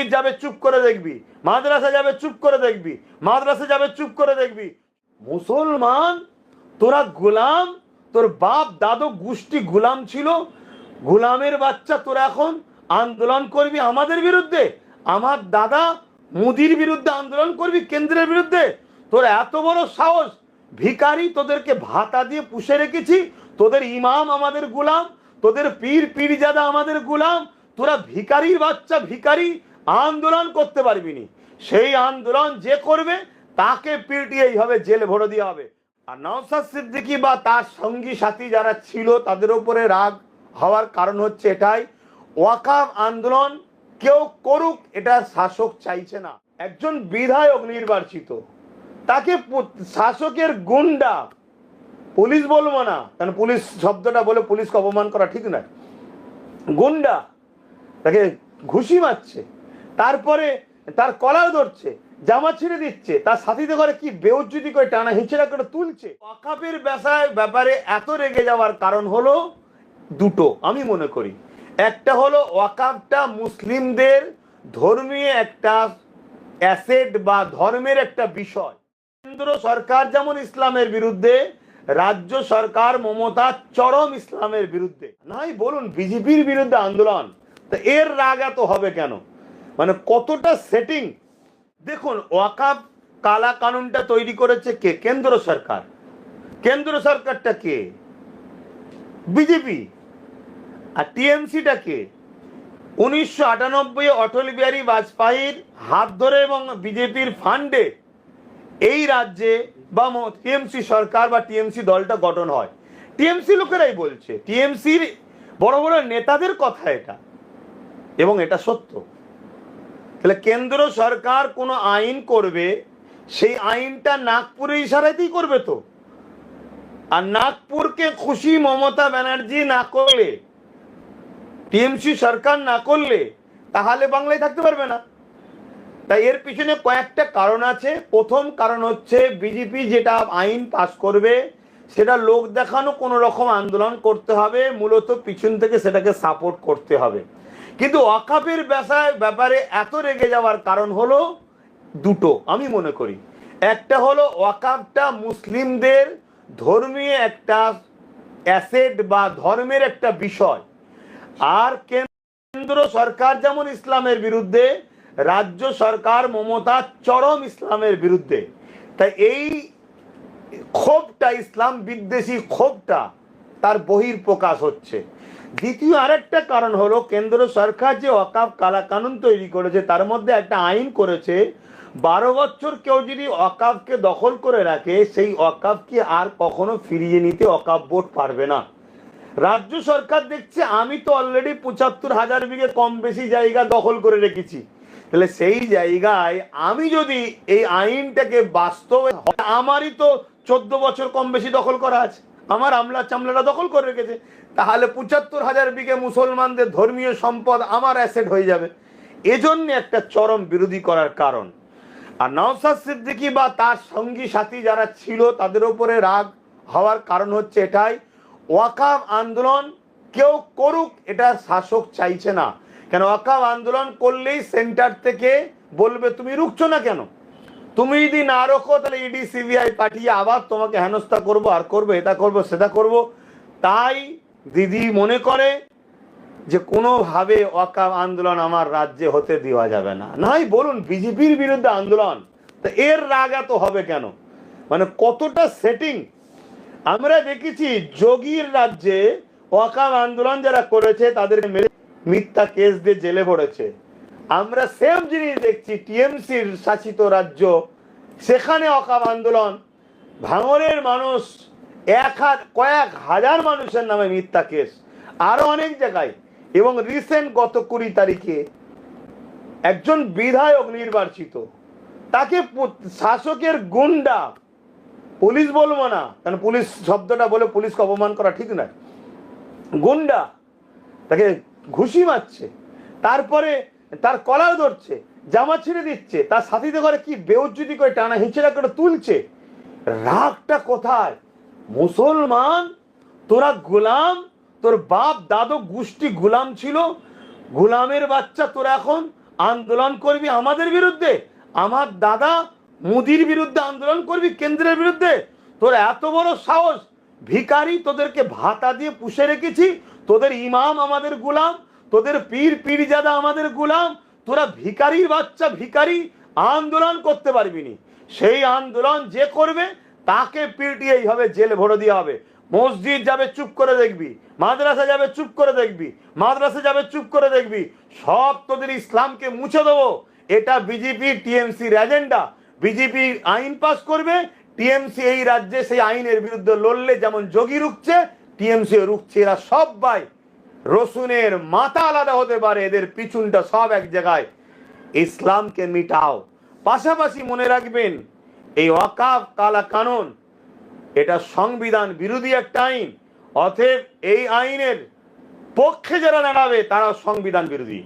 মসজিদ যাবে চুপ করে দেখবি, মাদ্রাসা যাবে চুপ করে দেখবি, মাদ্রাসা যাবে চুপ করে দেখবি। মুসলমান তোরা গোলাম, তোর বাপ দাদু গোষ্ঠী গোলাম ছিল, গোলামের বাচ্চা তোরা এখন আন্দোলন করবি আমাদের বিরুদ্ধে, আমার দাদা মোদির বিরুদ্ধে আন্দোলন করবি, কেন্দ্রের বিরুদ্ধে। তোর এত বড় সাহস! ভিখারি, তোদেরকে ভাতা দিয়ে পুষে রেখেছি, তোদের ইমাম আমাদের গোলাম, তোদের পীর পীরজাদা আমাদের গোলাম, তোরা ভিখারির বাচ্চা, ভিখারি, আন্দোলন করতে পারবি নি। সেই আন্দোলন যে করবে তাকে পিটিয়ে এইভাবে জেল ভরে দেওয়া হবে। আর নওশাদ সিদ্দিকী বা তার সঙ্গী সাথী যারা ছিল তাদের উপরে রাগ হওয়ার কারণ হচ্ছে এটাই, ওয়াকাফ আন্দোলন কেউ করুক এটা শাসক চাইছে না। একজন বিধায়ক নির্বাচিত, তাকে শাসকের গুন্ডা, পুলিশ বলবো না কারণ পুলিশ শব্দটা বলে পুলিশকে অপমান করা ঠিক নয়, গুন্ডা তাকে ঘুষি মারছে, তারপরে তার কলার ধরছে, জামা ছিঁড়ে দিচ্ছে, তার সাথীতে করে কি বেউজ্জতি করে টানা হিঁচড়া করে তুলছে। ওয়াকাফের ব্যাপারে এত রেগে যাওয়ার কারণ হলো দুটো আমি মনে করি। একটা হলো ওয়াকাফটা মুসলিমদের ধর্মীয় একটা অ্যাসেট বা ধর্মের একটা বিষয়। কেন্দ্র সরকার যেমন ইসলামের বিরুদ্ধে, রাজ্য সরকার মমতা চরম ইসলামের বিরুদ্ধে। নাই বলুন বিজেপির বিরুদ্ধে আন্দোলন, তা এর রাগ এত হবে কেন? মানে কতটা সেটিং দেখুন। ওয়াকাফ কালা কানুনটা তৈরি করেছে কে? কেন্দ্র সরকার। কেন্দ্র সরকারটা কে? বিজেপি। আর টিএমসিটা কে? 1998 অটল বিহারী বাজপেয়ীর হাত ধরে এবং বিজেপির ফান্ডে এই রাজ্যে বা টিএমসি সরকার বা টিএমসি দলটা গঠন হয়। টিএমসি লোকেরাই বলছে, টিএমসির বড় বড় নেতাদের কথা এটা, এবং এটা সত্য। তাহলে কেন্দ্র সরকার কোনো আইন করবে, সেই আইনটা নাগপুরের ইশারাতেই করবে তো। আর নাগপুরকে খুশি মমতা ব্যানার্জি না করলে, টিএমসি সরকার না করলে, তাহলে বাংলায় থাকতে পারবে না। তাই এর পিছনে কয়েকটা কারণ আছে। প্রথম কারণ হচ্ছে বিজেপি যেটা আইন পাস করবে সেটা লোক দেখানো কোনো রকম আন্দোলন করতে হবে, মূলত পিছন থেকে সেটাকে সাপোর্ট করতে হবে। কিন্তু ওয়াকাফের ব্যাপারে এত রেগে যাওয়ার কারণ হলো দুটো আমি মনে করি। একটা হলো ওয়াকাফটা মুসলিমদের ধর্মীয় একটা অ্যাসেট বা ধর্মের একটা বিষয়। আর কেন্দ্র সরকার যেমন ইসলামের বিরুদ্ধে, রাজ্য সরকার মমতা চরম ইসলামের বিরুদ্ধে। তাই এই ক্ষোভটা, ইসলাম বিদ্বেষী ক্ষোভটা তার বহির প্রকাশ হচ্ছে। দ্বিতীয় আরেকটা কারণ হলো কেন্দ্র সরকার যে ওয়াকাফ কালা কানুন তৈরি করেছে তার মধ্যে একটা আইন করেছে, 12 বছর কেউ যদি ওয়াকাফকে দখল করে রাখে সেই ওয়াকাফকে আর কখনো ফিরিয়ে নিতে ওয়াকাফ বোর্ড পারবে না। রাজ্য সরকার দেখছে আমি তো অলরেডি 75,000 বিঘে কম বেশি জায়গা দখল করে রেখেছি, তাহলে সেই জায়গায় আমি যদি এই আইনটাকে বাস্তবে, আমারই তো 14 বছর কম বেশি দখল করা আছে, আমার আমলা চামলারা দখল করে রেখেছে, তাহলে 75,000 বিঘে মুসলমানদের ধর্মীয় সম্পদ আমার অ্যাসেট হয়ে যাবে। এজন্য একটা চরম বিরোধী করার কারণ। আর নওশাদ সিদ্দিকী বা তার সঙ্গী সাথী যারা ছিল তাদের উপরে রাগ হওয়ার কারণ হচ্ছে এটাই, ওয়াকাফ আন্দোলন কেউ করুক এটা শাসক চাইছে না। কেন ওয়াকাফ আন্দোলন করলেই সেন্টার থেকে বলবে তুমি রুখছো না কেন, তুমি যদি না রোখো তাহলে ইডি সিবিআই পাঠিয়ে আবার তোমাকে হেনস্থা করবো, আর করবো, এটা করবো, সেটা করবো। তাই দিদি মনে করে যে কোনোভাবে ওয়াকাফ আন্দোলন আমার রাজ্যে হতে দেওয়া যাবে না। নাই বলুন বিজেপির বিরুদ্ধে আন্দোলন, তা এর রাগ এত হবে কেন? মানে কতটা সেটিং। আমরা দেখেছি যোগীর রাজ্যে ওয়াকাফ আন্দোলন যারা করেছে তাদের মিথ্যা কেস দিয়ে জেলে পড়েছে। আমরা সেম জিনিস দেখছি টিএমসির শাসিত রাজ্য, সেখানে ওয়াকাফ আন্দোলন, ভাঙড়ের মানুষ কয়েক হাজার মানুষের নামে মিথ্যা কেস, আরো অনেক জায়গায়। এবং রিসেন্ট গত 20 তারিখে একজন বিধায়ক নির্বাচিত, তাকে শাসকের গুন্ডা, পুলিশ বলবো না কারণ পুলিশ শব্দটা বলে পুলিশকে অপমান করা ঠিক নয়, গুন্ডা তাকে ঘুষি মারছে, তারপরে তার কলার ধরছে, জামা ছিঁড়ে দিচ্ছে, তার সাথীতে করে কি বেউজ্জতি করে টানা হিঁচড়া করে তুলছে। রাগটা কোথায়? মুসলমান তোরা গোলাম, তোর বাপ দাদু গোষ্ঠী গোলাম ছিল, গোলামের বাচ্চা তোরা এখন আন্দোলন করবি আমাদের বিরুদ্ধে, আমার দাদা মোদির বিরুদ্ধে আন্দোলন করবি, কেন্দ্রের বিরুদ্ধে? তোর এত বড় সাহস! ভিখারি, তোদেরকে ভাতা দিয়ে পুষে রেখেছি, তোদের ইমাম আমাদের গোলাম, তোদের পীর পীরজাদা আমাদের গোলাম, তোরা ভিখারির বাচ্চা ভিখারি, আন্দোলন করতে পারবি নি। সেই আন্দোলন যে করবে তাকে পিটিয়ে এইভাবে জেল ভরে দেওয়া হবে। মসজিদ যাবে চুপ করে দেখবি, মাদ্রাসা যাবে চুপ করে দেখবি, মাদ্রাসা যাবে চুপ করে দেখবি, সব তোদের ইসলামকে মুছে দেবো। এটা বিজেপি টিএমসির এজেন্ডা। বিজেপি আইন পাস করবে, টিএমসি এই রাজ্যে সেই আইনের বিরুদ্ধে লড়লে যেমন যোগী রুখছে, টিএমসি রুখছে। এরা সবাই রসুনের মাথা আলাদা হতে পারে, এদের পিছনটা সব এক জায়গায়। ইসলামকে মিটাও। পাশাপাশি মনে রাখবেন, এই ওয়াকাফ কালা কানুন এটা সংবিধান বিরোধী একটা আইন। অতএব এই আইনের পক্ষে যারা দাঁড়াবে তারা সংবিধান বিরোধী।